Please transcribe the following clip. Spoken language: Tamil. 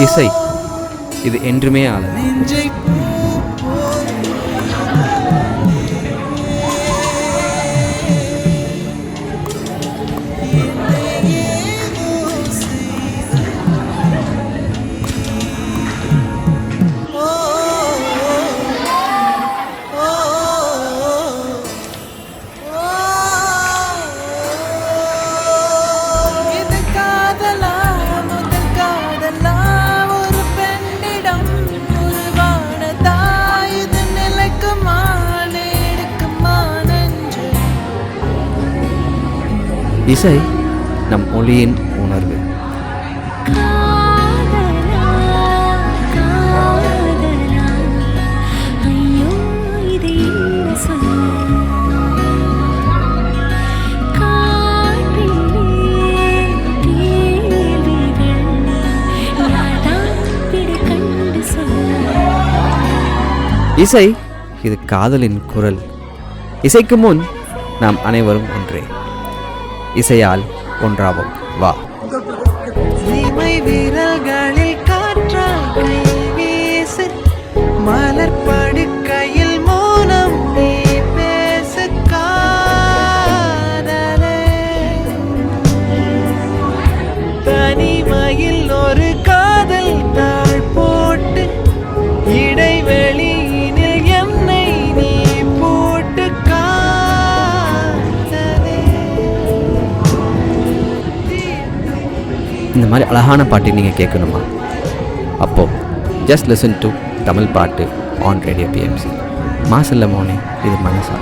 இசை இது என்றுமே ஆளலாம். இசை நம் மொழியின் உணர்வு. இசை இது காதலின் குரல். இசைக்கு முன் நாம் அனைவரும் ஒன்றே. இசையால் ஒன்றாவோம் வா. வீரர்களில் காற்றாய் வீசு, மலர் படுக்கையில் மௌனம் நீ பேசு காதலே. தனிமையில் ஒரு காதல் தாழ் போட்டு இடைவெளியினில் என்னை நீ போட்டு காதலே. இந்த மாதிரி அழகான பாட்டு நீங்கள் கேட்கணுமா? அப்போது ஜஸ்ட் லிசன் டு தமிழ் பாட்டு ஆன் ரேடியோ பிஎம்சி. மாசில்ல மோனே, இது மனசா.